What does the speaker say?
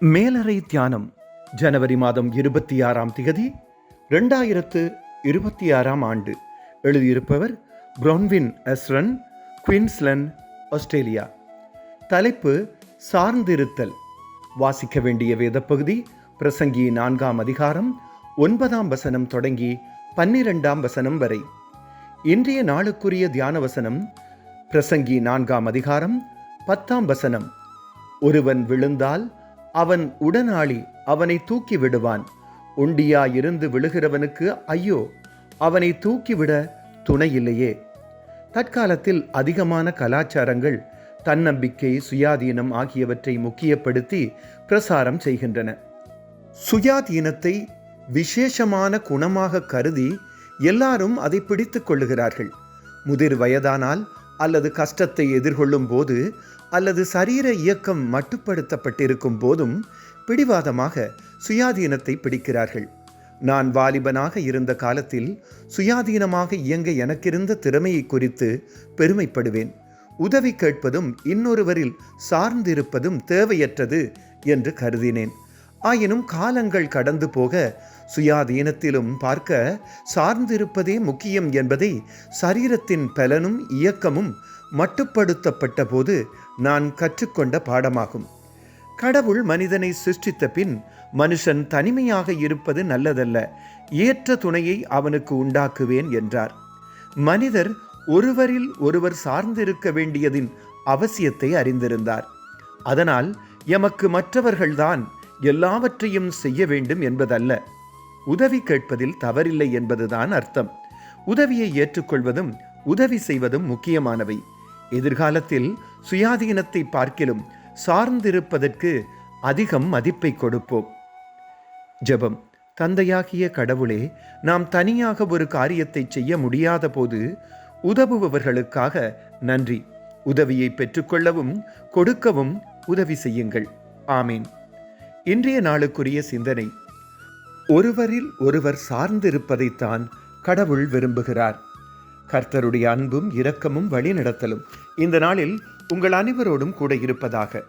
மேலறை தியானம் ஜனவரி மாதம் 26ஆம் திகதி 2026ஆம் ஆண்டு. எழுதியிருப்பவர் பிரான்வின் எஸ்ரன், குயின்ஸ்லண்ட், ஆஸ்திரேலியா. தலைப்பு சார்ந்திருத்தல். வாசிக்க வேண்டிய வேதப்பகுதி பிரசங்கி 4ஆம் அதிகாரம் 9ஆம் வசனம் தொடங்கி 12ஆம் வசனம் வரை. இன்றைய நாளுக்குரிய தியான வசனம் பிரசங்கி 4ஆம் அதிகாரம் 10ஆம் வசனம். ஒருவன் விழுந்தால் அவன் உடனாளி அவனை தூக்கி விடுவான். ஒண்டியாயிருந்து விழுகிறவனுக்கு ஐயோ, அவனை தூக்கிவிட துணையில்லையே. தற்காலத்தில் அதிகமான கலாச்சாரங்கள் தன்னம்பிக்கை, சுயாதீனம் ஆகியவற்றை முக்கியப்படுத்தி பிரசாரம் செய்கின்றன. சுயாதீனத்தை விசேஷமான குணமாக கருதி எல்லாரும் அதை பிடித்து கொள்ளுகிறார்கள். முதிர் வயதானால் அல்லது கஷ்டத்தை எதிர்கொள்ளும் போது அல்லது சரீர இயக்கம் மட்டுப்படுத்தப்பட்டிருக்கும் போதும் பிடிவாதமாக சுயாதீனத்தை பிடிக்கிறார்கள். நான் வாலிபனாக இருந்த காலத்தில் சுயாதீனமாக இயங்க எனக்கிருந்த திறமையை குறித்து பெருமைப்படுவேன். உதவி கேட்பதும் இன்னொருவரில் சார்ந்திருப்பதும் தேவையற்றது என்று கருதினேன். ஆயினும் காலங்கள் கடந்து போக சுயாதீனத்திலும் பார்க்க சார்ந்திருப்பதே முக்கியம் என்பதை சரீரத்தின் பலனும் இயக்கமும் மட்டுப்படுத்தப்பட்ட போது நான் கற்றுக்கொண்ட பாடமாகும். கடவுள் மனிதனை சிருஷ்டித்த பின் மனுஷன் தனிமையாக இருப்பது நல்லதல்ல, ஏற்ற துணையை அவனுக்கு உண்டாக்குவேன் என்றார். மனிதர் ஒருவரில் ஒருவர் சார்ந்திருக்க வேண்டியதின் அவசியத்தை அறிந்திருந்தார். அதனால் எமக்கு மற்றவர்கள்தான் எல்லாவற்றையும் செய்ய வேண்டும் என்பதல்ல. உதவி கேட்பதில் தவறில்லை என்பதுதான் அர்த்தம். உதவியை ஏற்றுக்கொள்வதும் உதவி செய்வதும் முக்கியமானவை. எதிர்காலத்தில் சுயாதீனத்தை பார்க்கிலும் சார்ந்திருப்பதற்கு அதிகம் மதிப்பை கொடுப்போம். ஜெபம். தந்தையாகிய கடவுளே, நாம் தனியாக ஒரு காரியத்தை செய்ய முடியாத போது உதவுபவர்களுக்காக நன்றி. உதவியை பெற்றுக்கொள்ளவும் கொடுக்கவும் உதவி செய்யுங்கள். ஆமீன். இன்றைய நாளுக்குரிய சிந்தனை. ஒருவரில் ஒருவர் சார்ந்திருப்பதைத்தான் கடவுள் விரும்புகிறார். கர்த்தருடைய அன்பும் இரக்கமும் வழிநடத்தலும் இந்த நாளில் உங்கள் அனைவரோடும் கூட இருப்பதாக.